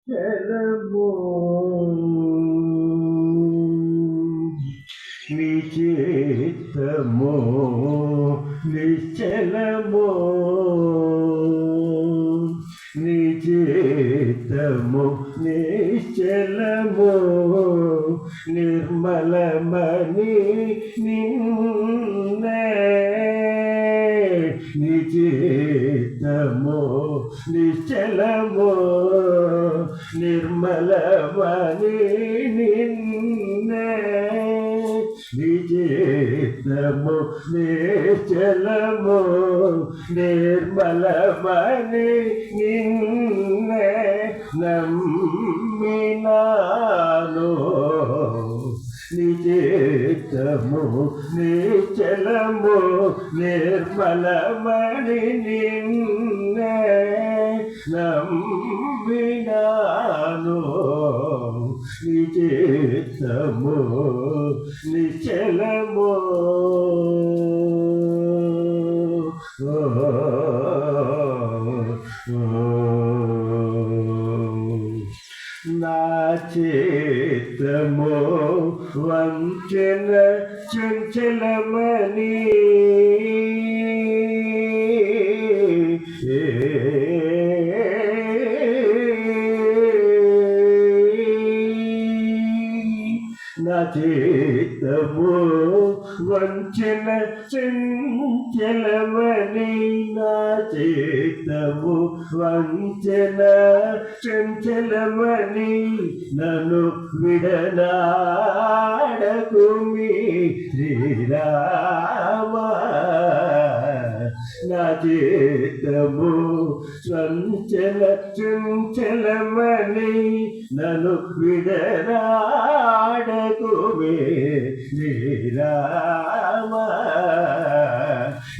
చలము నిచిత్తము నిశ్చలము నిచిత్తము నిశ్చలము నిర్మలమని నిన్నే నిచిత్తము నిశ్చలము నిర్మలమని నిన్నే నిచిత్తము నిశ్చలము నిర్మలమని నిన్నే నమ్మినాను నిచిత్తము నిశ్చలము నిర్మలమని నిన్నే నమ్మినాను నిచిత్తము నిశ్చలము నా చిత్తము వంచన చంచలమని నా చిత్తము వంచన చంచలమని నా చిత్తము వంచన చంచలమని నన్ను విడనాడకుమి శ్రీరామ నా చిత్తము చంచల చంచలమని నన్ను విడనాడకుమి శ్రీరామ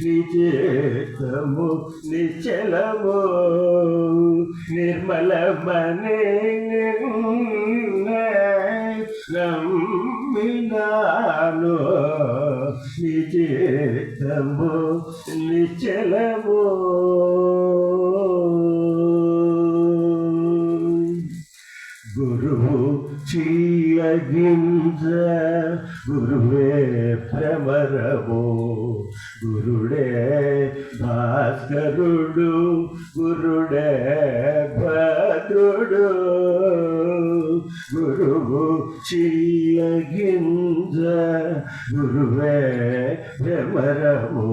నిచిత్తము నిశ్చలము నిర్మలమని నిన్నే నమ్మినాను నిచిత్తము నిశ్చలము గురువు చీయగింజ గురువే భ్రమరము గురుడే భాస్కరుడు గురుడే భద్రుడు గురువు చీయగింజ గురువే భ్రమరము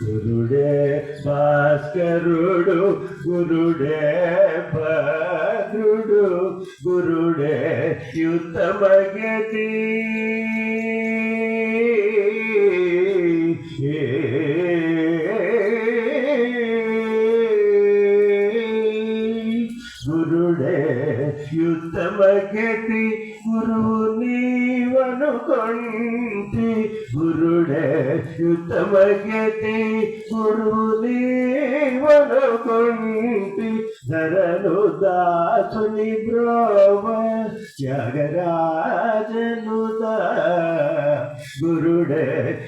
గురుడే భాస్కరుడు గురుడే భద్రుడు గురుడే యుత్తమగతి గురుడే యుత్తమగతి గురువు నీవనుకొంటి గురుడే యుత్తమగతి గురువు నీవనుకొంటి ధరను దాసుని బ్రోవ త్యాగరాజనుదా గురుడే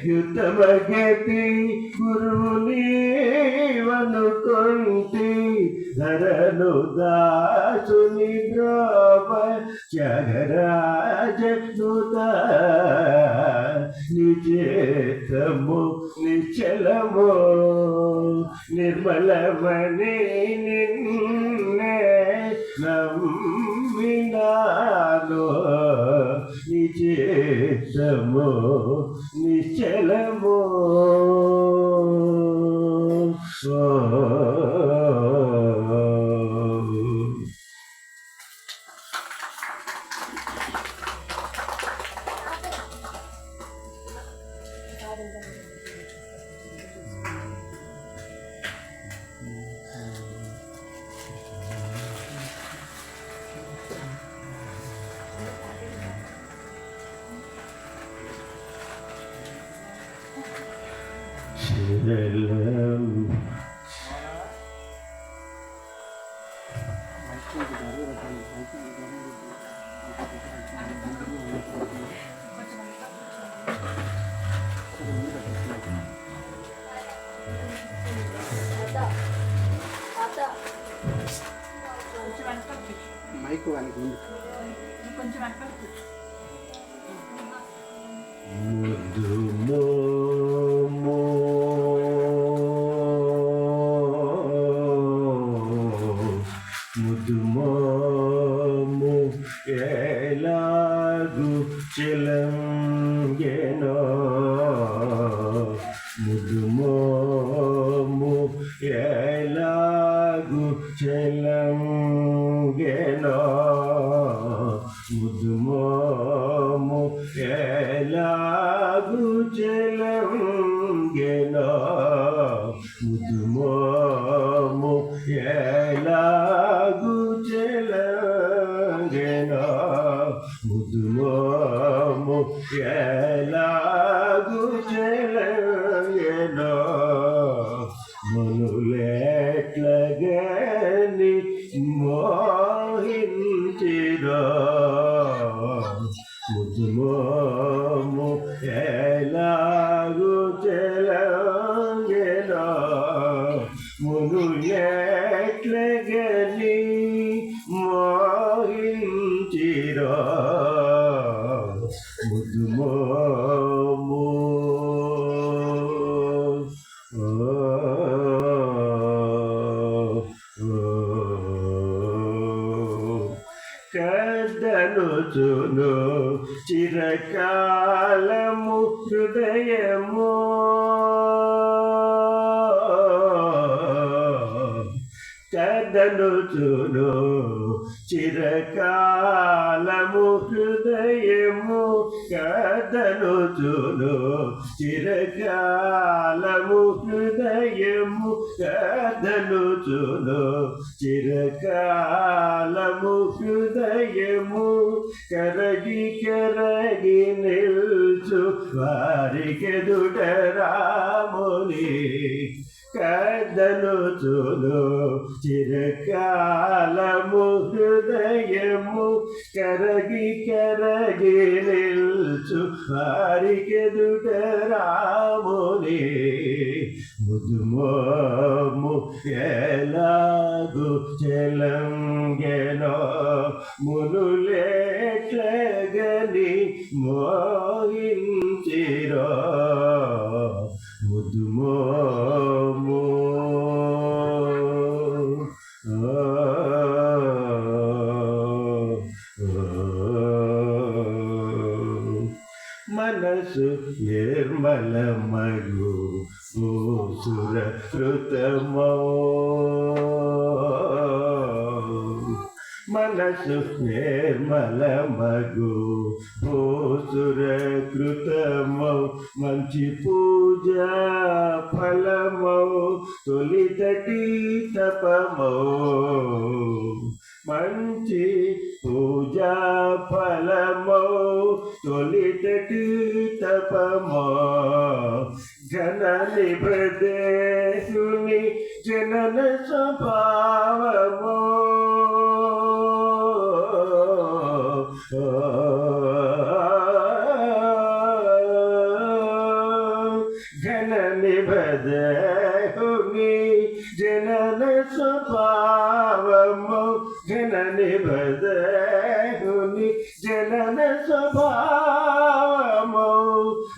యుత్తమగతి గురువు నీవనుకొంటి ధరను దాసుని బ్రోవ త్యాగరాజనుదా నిచిత్తము నిశ్చలము నిర్మలమని నిన్నే నమ్మినాను నిచిత్తము నిశ్చలము మైకు వానికి ఉంది. కొంచెం అక్కడ కూర్చో. ముద్దు మోము ముద్దు మోము ఎలాగు చిలంగెనో ముద్దు మోము ఎలాగు చిలంగెనో ముద్దు మోము ఎలాగు చిలంగెనో ముద్దు మోము ఎలాగు చిలంగెనో ముద్దు మోము ఎలాగు చిలంగెనో మనులెట్లగని మోహించిరో ముద్దు మోము ఎలాగు చిలంగెనో మనులెట్లగని మోహించిరో ముద్దు మోము కదనుచును చిరకాలము హృదయము కదనుచును చిరకాలము హృదయము కదనుచును చిరకాలము హృదయము కదనుచును చిరకాలము హృదయము కరగి కరగి నిల్చు వారికెదుట రాముని కదనుచును చిరకాలము హృదయము కరగి కరగి నిల్చు వారికెదుట రాముని ముద్దు మోము ఎలాగు చిలంగెనో మునులెట్లగని మోహించిరో ముద్దు మోము మనసు నిర్మలమగు సుర కృతమో మనసు నిర్మలమగు సురకృతమౌ మంచి పూజా ఫలమౌ తొలితటి తపమౌ మంచి పూజా ఫలమౌ తొలితటి తపమౌ ఘన నిభదేశుని జనన స్వభావమో ఘన నిభదేశుని జనన స్వభావమో ఘన నిభదేశుని జనన స్వభావమో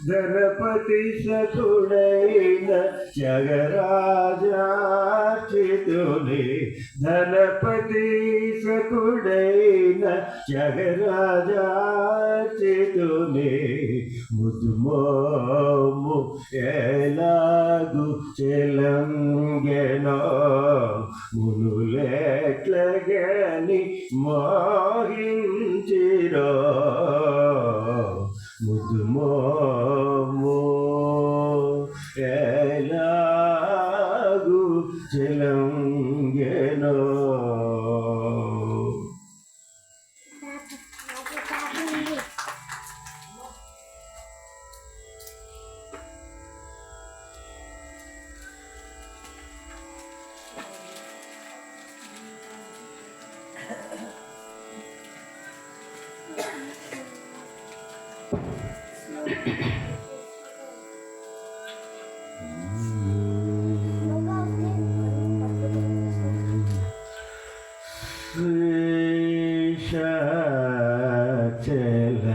ధనపతి సఖుడైన జగరాజార్చితుని ధనపతి సఖుడైన జగరాజార్చితుని ముద్దు మోము ఎలాగు చిలంగెనో మునులెట్లగని మోహించిరో ముద్దు మోము ఎలాగు చిలంగెనో శేషాచల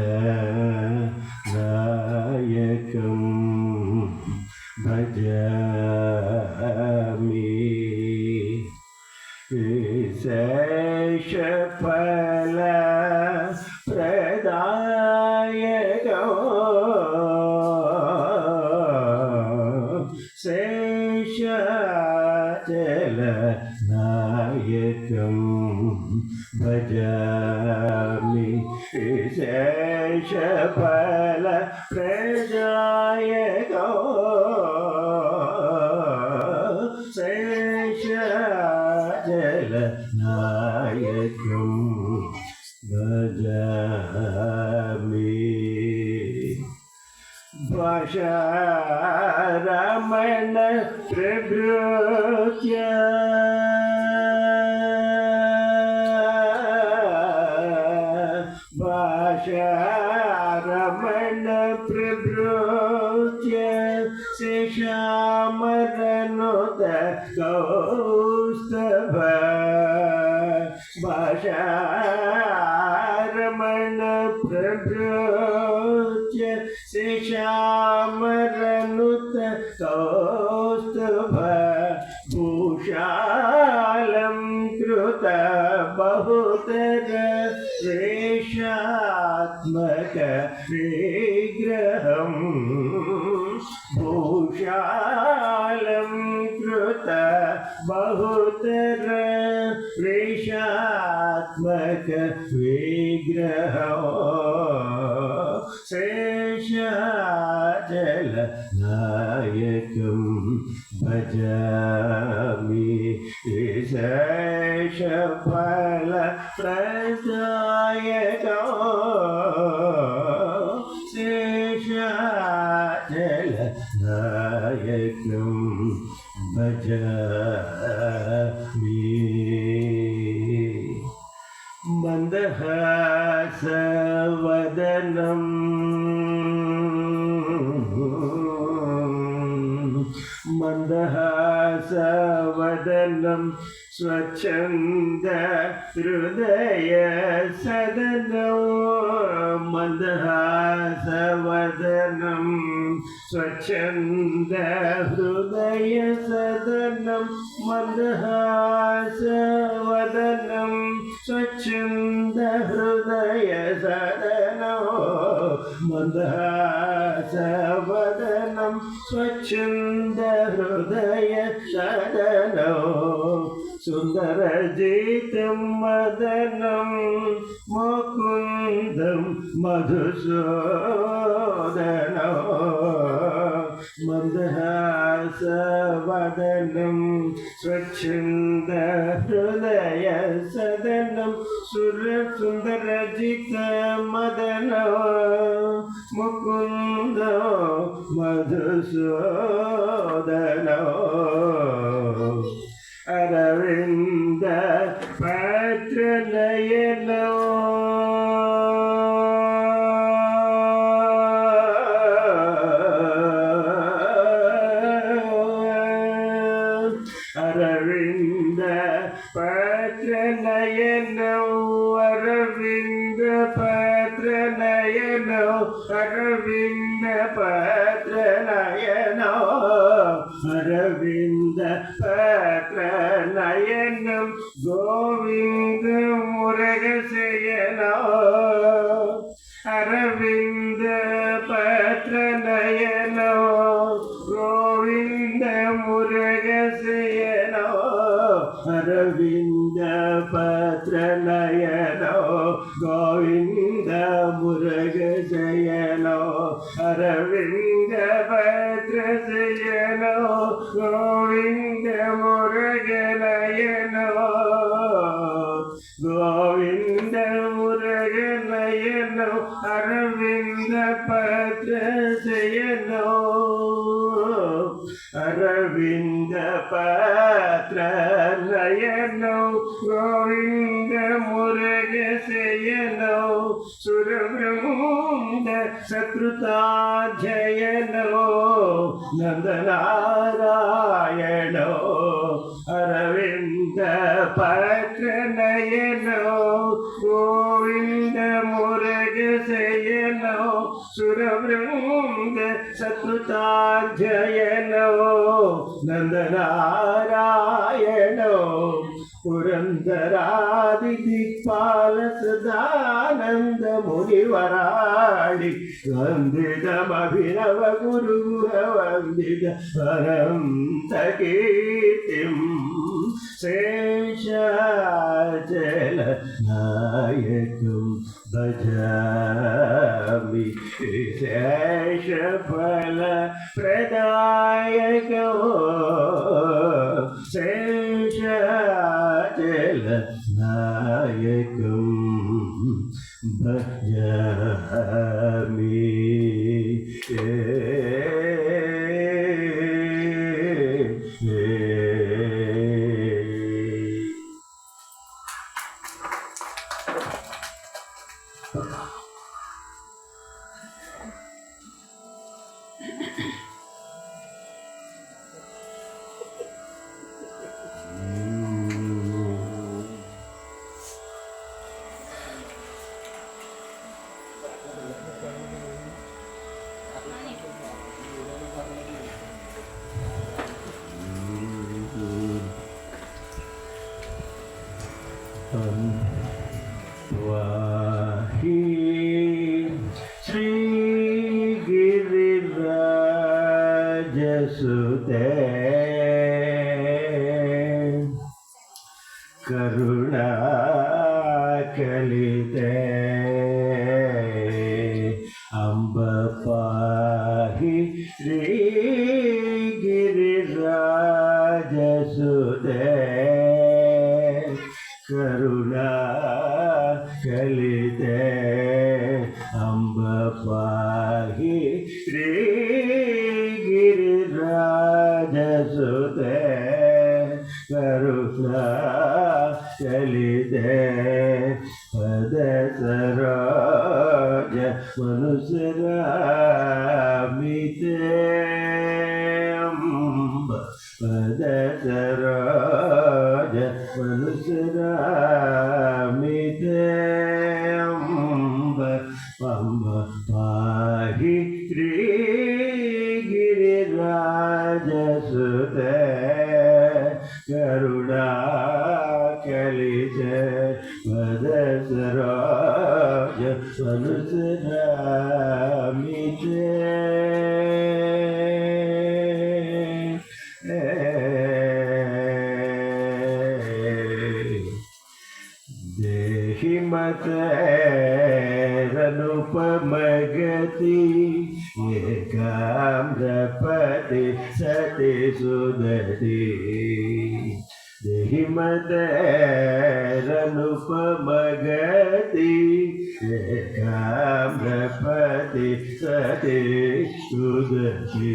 నాయకం భజామి శేషఫల ప్రదాయకం శేషాచల నాయకం భజామి శేషఫల ప్రదాయకం శేషాచల నాయకం భజామి భాషారమణ ప్రభృత్య భాషారమణ ప్రభృత్య శేషామరనుత కౌస్తభ భాషారమణ ప్రభృత్య శేషామరనుత కౌస్తభ భూషాలం కృత బహుతర రేషాత్మక విగ్రహం భూషాలం కృత బహుతర రేషాత్మక విగ్రహం శేషాచల నాయకం భజామి శేషఫల ప్రదాయకం శేషాచల నాయకం భజామి మందహాసవదనం మందహాసవదనం స్వచ్ఛంద హృదయ సదనం మందహాసవదనం స్వచ్ఛంద హృదయ సదనం మందహాసవదనం స్వచ్ఛంద హృదయ సదనం మందహాసవదనం స్వచ్ఛంద హృదయ సదనం సుందరజితం మదనం ముకుందం మధుసూదనం మందహాసవదనం స్వచ్ఛంద హృదయ సదనం సుందరజిత మదనం ముకుందం మధుసూదనం అరవింద పత్రనయనం అరవింద పత్రనయనం అరవింద పత్రనయనం అరవింద పత్రనయనం అరవింద పత్రనయనం గోవింద మురగశయనం అరవింద పత్రనయనం గోవింద మురగశయనం అరవింద పత్రనయనం గోవింద మురగశయనం అరవింద పత్రశయనం గోవింద మురగనయనం గోవింద మురగనయనం అరవింద పత్రశయనం అరవింద పత్రనయనం గోవింద మురగశయనం సురబ్రహ్మ సకృతాధ్యయనం నందనారాయణో అరవింద పత్రనయనం सत्कृताध्ययनो नन्दनारायणो पुरन्दरादिदिक्पाल सदानन्द मुनिवराडि वन्दितमभिनव गुरुः वन्दित परं कीर्तिं शेषाचलनायकं भजामि शेषफलप्रदायको शेषाचलनायकं भजामि वाही श्री गिरिराजसुते करुणाकलिते अम्ब पाहि श्री गिरिराजसुते करुणा कलिते अम्ब पाहि श्री गिरिराजसुते करुणा कलिते पद सरोज मनुसरामिते अम्ब पद सरोज मनुसरामिते अम्ब पाहि श्री गिरिराजसुते करुणा कलिते पद सरोज मनुसरामिते देहि मतैरनुपमगति एकाम्रपति सति सुदति देहि मतैरनुपमगति एकाम्रपति सति सुदति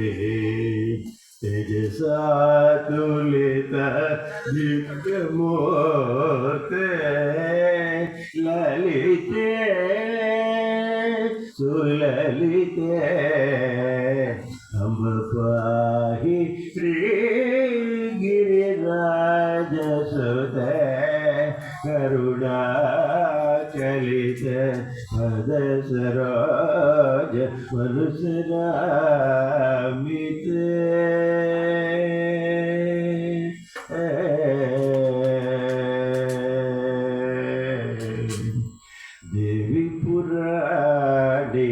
तेजसा तुलिता दिव्यमूर्ते ललिते सुललिते अम्ब पाहि श्री गिरिराजसुते करुणा कलिते पद सरोज मनुसरामिते देवी पुराणे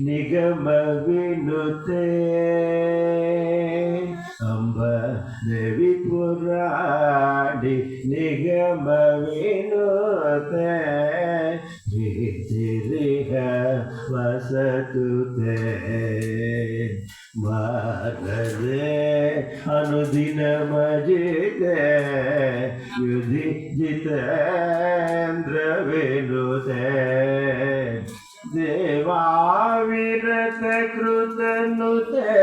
निगम विनुते अम्ब देवी पुराणे निगम विनुते प्रीतिरिह वसतुते मारदे अनुदिनमजिते युधि जितेन्द्र विनुते देवाविरत कृतनुते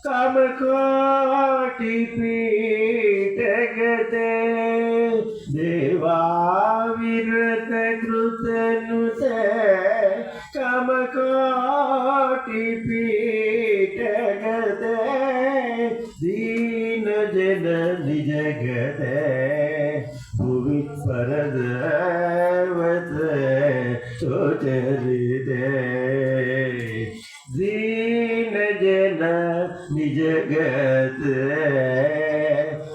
कमकोटि पीठगते देवाविरत कृतनुते कमकोटि पीठगते दीन जन निजगते भुवि परदेवते सुचरिते दीन निजगत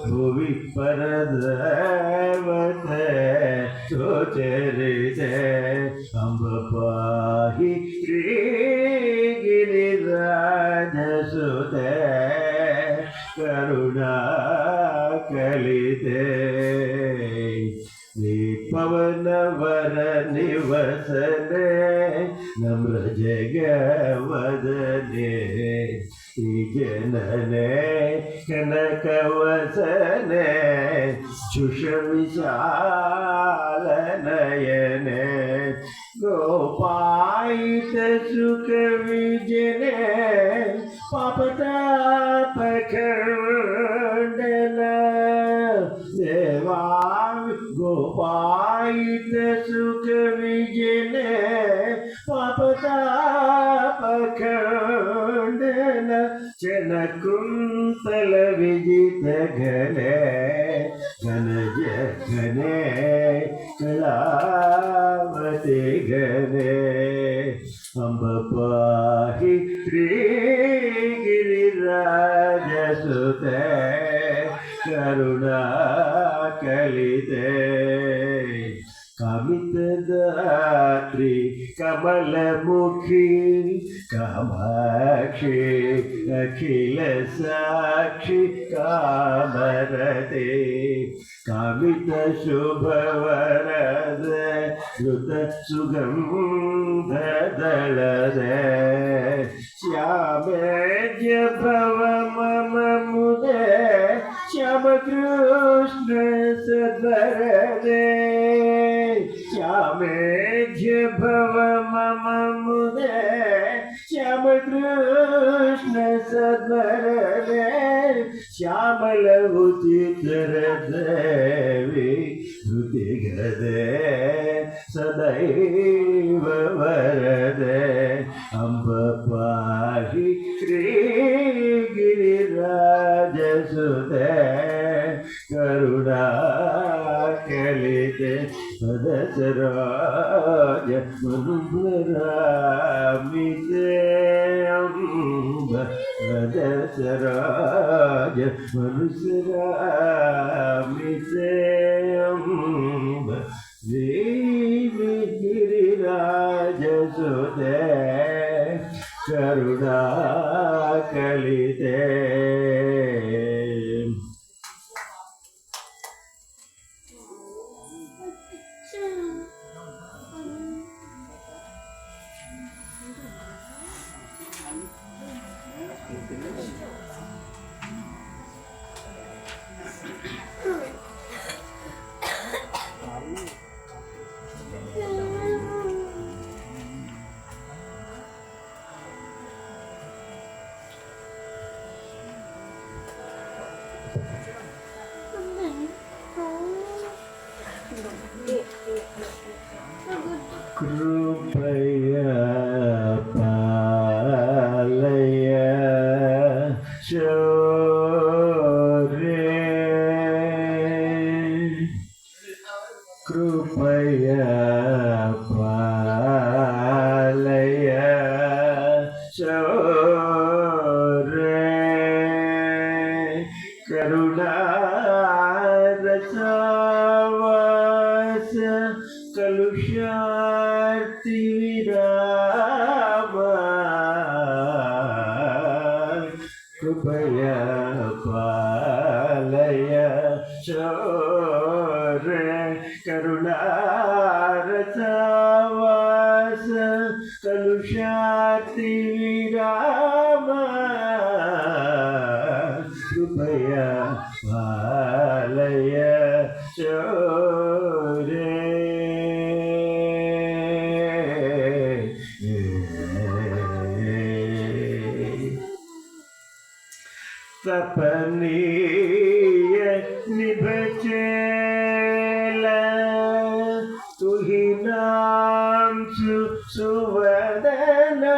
भुवि परदेवत सोचरित अम्ब पाहि गिरिराज सुत करुणा कलिते पवन वर निवसने नम्र जगवदने जनने कनक वसने शुष विशाल नयने गोपायित सुख विजने पापताप खंडन देवा गोपायित सुख विजने पापताप खंडन चन कुंतल विजित घने घन घने कलावती घने अम्ब पाहि गिरिराज सुत करुणा कलिते कामित दात्री कमल मुखी कामाक्षी अखिल साक्षी कामरते कामित शुभ वरद युत सुगंध दलद श्यामेज भव मम मुदे श्याम कृष्ण सदरदे श्यामेज भव मम मुदे श्याम कृष्ण सदरदे श्यामल उचितर देवी धृति गदे सदैव वरदे अम्ब पाहि गिरिराज सुते करुणा कलिते पदसराज मनुभरामिते अम्ब पदसराज मनुसरामिते अम्ब गिरिराज सुते करुणा कलिते कृपया पालय शौर्ये कृपया पालय शौर्ये करुणा रसावास कलुषार्ति विराम कृपया पालय शौर्ये करुणा रसावास कलुषार्ति विराम कृपया पालय शौर्ये सपनीय निभचेल तुहि नाम सुवदना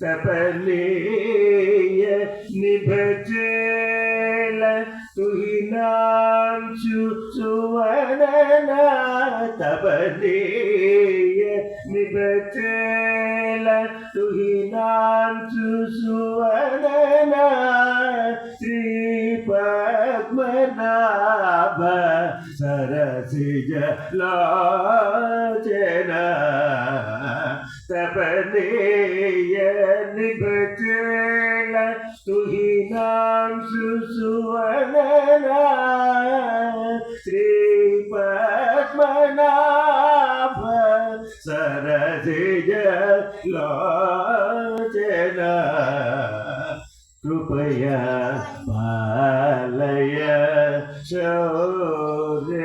सपनीय निभचेल तुहि नाम सुवदना ತಪನೇಯ ನಿಬಚೇಲ ತುಹಿನಾನ್ ಸುಸುವನನ ಶ್ರೀ ಪದ್ಮನಾಭ ಸರಸಿಜ ಲಾಚನ ತಪನೇಯ ನಿಬಚೇಲ ತುಹಿನಾನ್ ಸುಸುವನನ ಶ್ರೀ ಪದ್ಮನಾಭ ಸರಸಿಜ ಲಾಚನ कृपया पालय शौर्य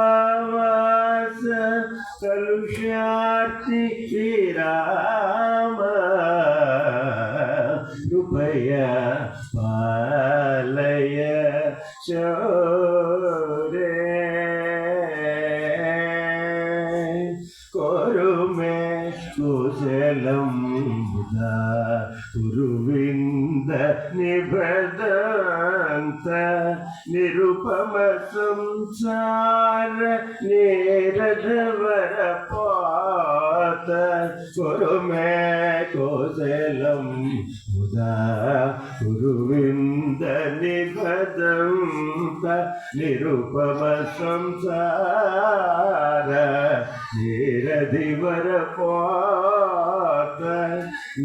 करुणारसवास कलुषार्ति विराम कृपया पालय शौर्य कोरुमे कुशलं गुरुविंद निबदंत निरुपम संसार निरधवर पात कुरुमे कुशलं गुरुविंद निबदंत निरुपम संसार निरधिवर पात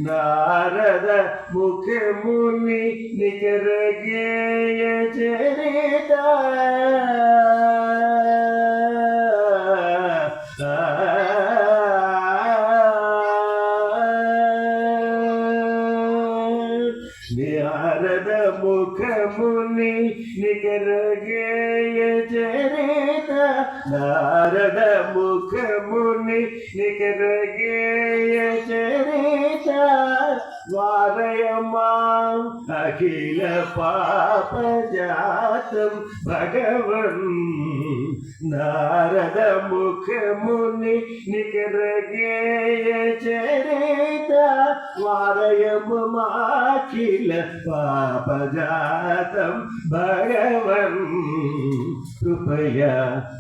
नारद मुख मुनि निकर गेय चरिता नारद मुख मुनि निकर गेय चरिता नारद मुख मुनि निकर गेय चरिता वारयमां अखिल पाप जातं भगवन् नारद मुख मुनि निकर गेय चरिता वारयमाखिल पाप जातं भगवन् कृपया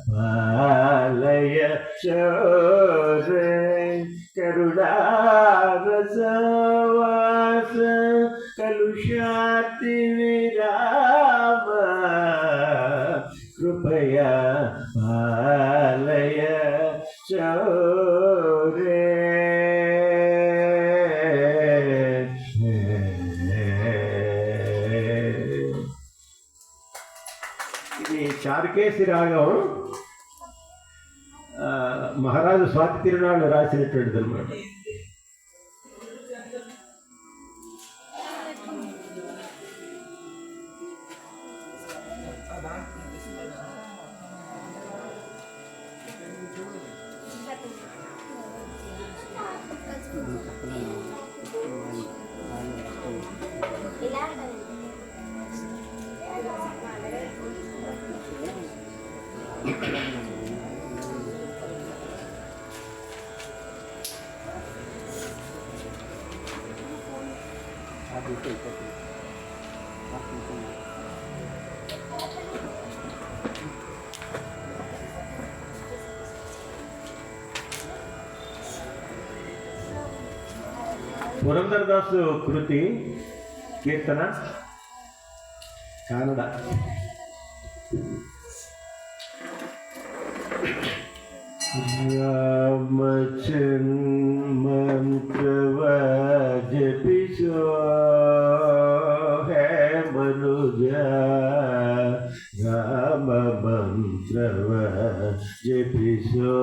पालय शौर्य करुणारसवास कलुषार्ति विराम कृपया पालय शौर्य ఇది చారుకేసి రాగం మహారాజు స్వాతి తిరునాళ్ళు రాసినటువంటిది అనమాట. పురందరదాసు కృతి కీర్తన కన్నడ. ಮಂತ್ರವ ಜಪಿಸೋ ಹೇ ಮನುಜ ರಾಮ ಮಂತ್ರವ ಜಪಿಸೋ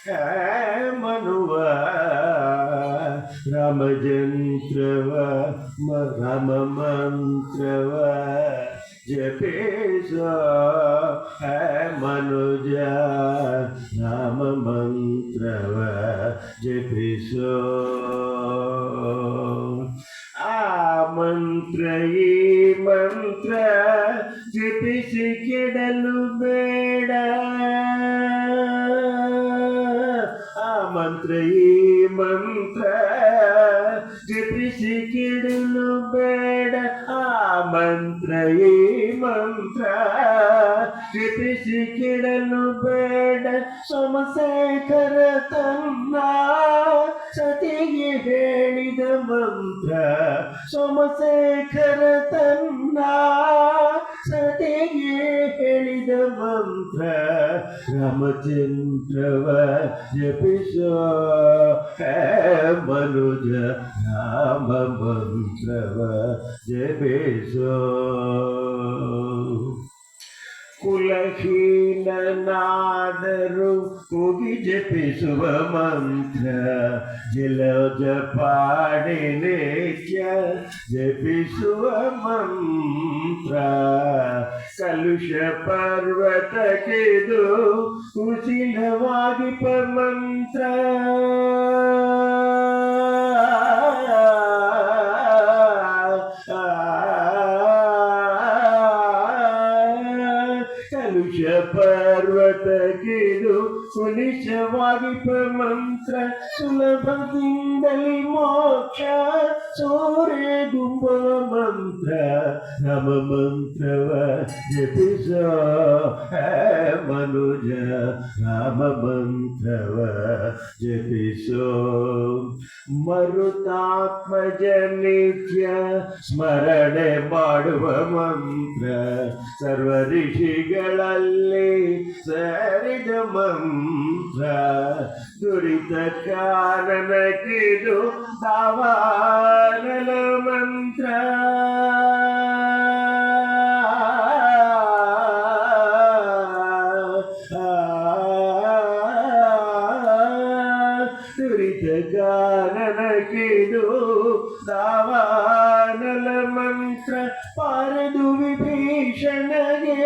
ಹೇ ಮನುವ ರಾಮಚಂದ್ರವ ರಾಮ ಮಂತ್ರವ जपेशो है मनुज नाम मंत्रव जपेशो आ मंत्र ई मंत्र जपिसी केडलु बेड़ आ मंत्र ई मंत्र जपिसी केडलु बेड़ आ ಮಂತ್ರ ಈ ಮಂತ್ರ ಜಪಿಸಿ ಕೆಡಲು ಬೇಡ ಸೋಮಶೇಖರ ತನ್ನ ಸತಿಗೆ ಹೇಳಿದ ಮಂತ್ರ ಸೋಮಶೇಖರ ತನ್ನ ಸತಿಗೆ ಹೇಳಿದ ಮಂತ್ರ ರಾಮಚಂದ್ರವ ಜಪಿಸೋ ಮನುಜ ರಾಮ ಮಂತ್ರವ ಜಪಿಸೋ ಕುಲಹೀನನಾದರೂ ಕೂಗಿ ಜಪಿಸುವ ಮಂತ್ರ ಜಲಜ ಪಾಡಿ ನಿತ್ಯ ಜಪಿಸುವ ಮಂತ್ರ ಕಲುಷ ಪರ್ವತಕ್ಕಿದು ಕುಶೀಲವಾಗಿ ಮಂತ್ರ ಪರ್ವತಕ್ಕಿದು ಕುಲಿಶವಾಗಿ ಮಂತ್ರ ಸುಲಭದಿಂದಲಿ ಮೋಕ್ಷ ಸೂರ್ಯ ಗುಂಬುವ ಮಂತ್ರ ನಮ ಮಂತ್ರವ ಜಪಿಸೋ ಮನುಜ ರಾಮ ಮಂತ್ರವ ಜಪಿಸೋ ಮರುತಾತ್ಮಜ ನಿತ್ಯ ಸ್ಮರಣೆ ಮಾಡುವ ಮಂತ್ರ ಸರ್ವ ಋಷಿಗಳಲ್ಲಿ ಸರಿದ ಮಂತ್ರ ದುರಿತ ಕಾರಣಕ್ಕಿದು ದಾವಾನಲ ಮಂತ್ರ ದುರಿತ ಕಾರಣಕ್ಕಿದು ದಾವಾನಲ ಮಂತ್ರ ಪಾರದು ವಿಭೀಷಣಗೆ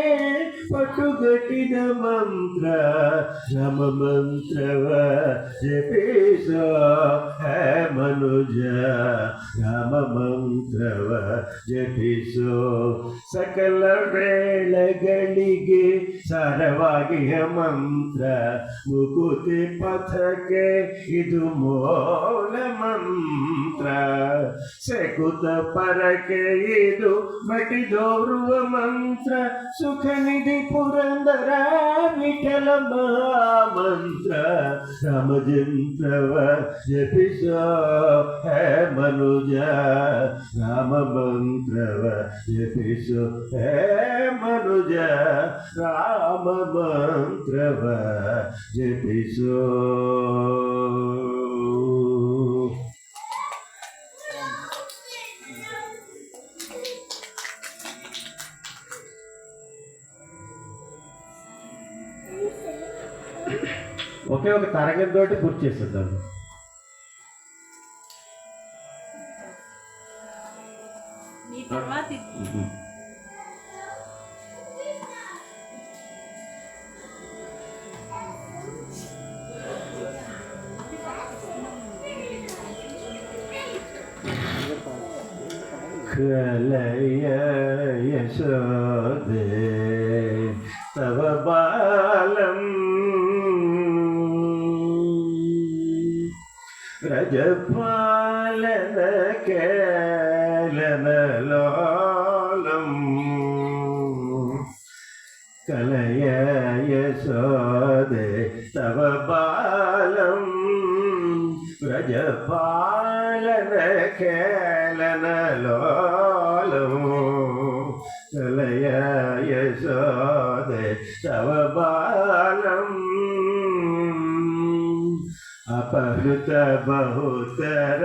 ಪಟುಗಟ್ಟಿದ ಮಂತ್ರ ರಾಮ ಮಂತ್ರವ ಜಪಿಸೋ ಮನುಜ ರಾಮ ಮಂತ್ರವ ಜಪಿಸೋ ಸಕಲ ವೇಳೆಗಳಿಗೆ ಸಾರವಾಗಿಯ ಮಂತ್ರ ಮುಕುತಿ ಪಥಕ್ಕೆ ಇದು ಮೂಲ ಮಂತ್ರ ಸಕುತ ಪರಕ್ಕೆ ಇದು ಮಟಿದೋರುವ ಮಂತ್ರ ಸುಖ ನಿಧಿ ಪುರಂದರ ವಿಠಲ ಮಹಾಮಂತ್ರ ರಾಮಚಂದ್ರವ ಜಪಿಸೋ ಮನುಜ ರಾಮ ಮಂತ್ರವ ಜಪಿಸೋ ಮನುಜ ರಾಮ ಮಂತ್ರವ ಜಪಿಸೋ ఒకే ఒక తరగతితోటి పూర్తి చేసేద్దాం. కలయ యశోదే తవ బాలం రజపాలన కేలనలోలం కలయ యశోదే తవ బాలం రజపాలన కేలనలోలం కలయ యశోదే తవ బాలం अपहृत बहुतर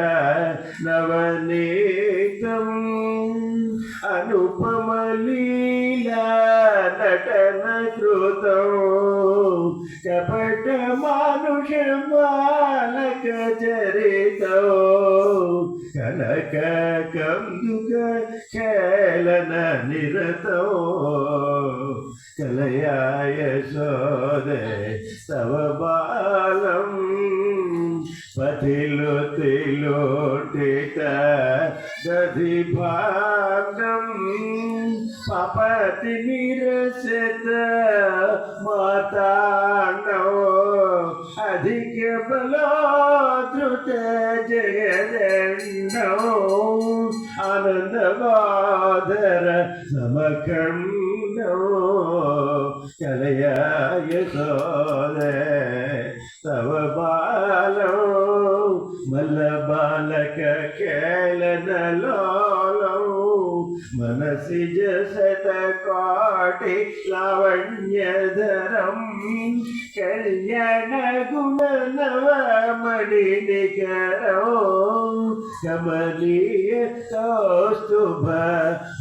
नवनीतम अनुपम लीला नटन कृतम कपट मानुष बालक चरितो कनक कंदुक खेलन निरतो कलया यशोदे तव बालम पथिलोटित दधिभागं पपति निरसित मातानो अधिक बलो द्रुत जयदण्डो మందమాదర సమఖండో కలయా యశోదే తవ బాలో మల్ల బాలక కేళనలోలో మనసిజ శతకోటి లావణ్యధరం కళ్యాణ గుణ నవమణి నికరో కమనీయ కౌస్తుభ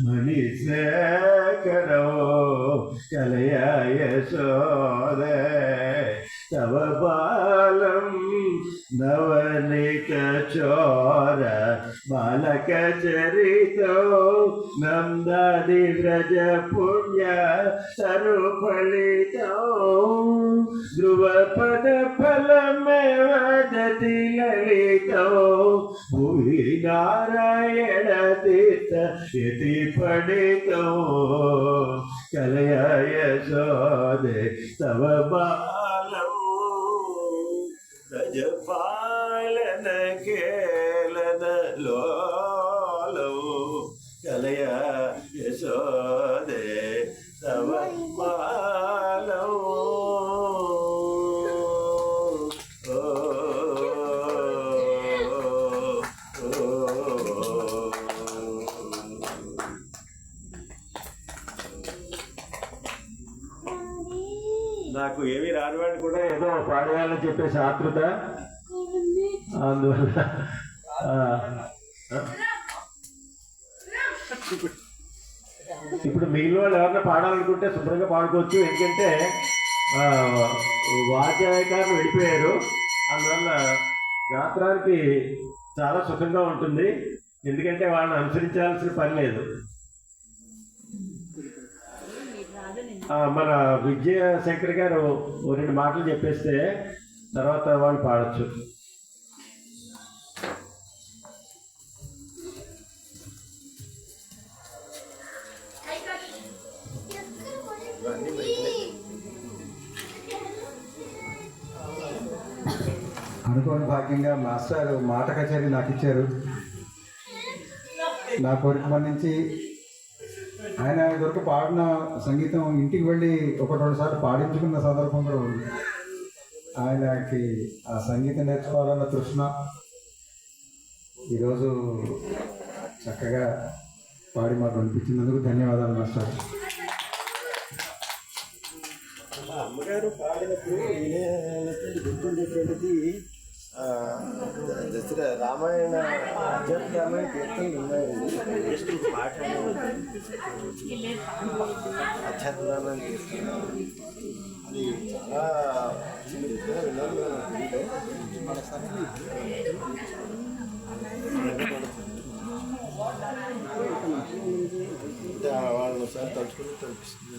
మణి శేఖరో కలయా యశోదే తవ బాలం నవనిత చోర బాలక చరితో నందాది వ్రజ పుణ్య సరుఫలితో ధ్రువపద ఫలమే వదతి లలితో భూమి నారాయణ తీర్థ యతి పడితో కలయా యశోదే తవ బాలం రజపాలన కేళన లోలో కలయా యశోదే తవ బాలం నాకు ఏమి రానివాడిని కూడా ఏదో పాడేయాలని చెప్పేసి ఆతృత అందువల్ల ఇప్పుడు మిగిలిన వాళ్ళు ఎవరైనా పాడాలనుకుంటే శుభ్రంగా పాడుకోవచ్చు. ఎందుకంటే వాద్యకారులు వెళ్ళిపోయారు, అందువల్ల గాత్రానికి చాలా సుఖంగా ఉంటుంది. ఎందుకంటే వాళ్ళని అనుసరించాల్సిన పని లేదు. మన విజయశంకర్ గారు ఓ 2 మాటలు చెప్పేస్తే తర్వాత వాళ్ళు పాడచ్చు. అనుకోని భాగ్యంగా మాస్టర్ మాట కచేరీ నాకు ఇచ్చారు. నా కోరిక మన్నించి ఆయన ఇదివరకు పాడిన సంగీతం ఇంటికి వెళ్ళి 1-2 సార్లు పాడించుకున్న సందర్భం కూడా ఉంది. ఆయనకి ఆ సంగీతం నేర్చుకోవాలన్న తృష్ణ ఈరోజు చక్కగా పాడి మాకు అనిపించినందుకు ధన్యవాదాలు మాస్టర్. అమ్మగారు పాడినప్పుడు గుర్తుండేటువంటిది దసరా రామాయణ ఆధ్యాత్మికమైన కీర్తనలు ఉన్నాయండి. పాట ఆధ్యాత్మికమైన కీర్తన అది చాలా వాళ్ళని ఒకసారి తలుచుకుని తలుపిస్తుంది.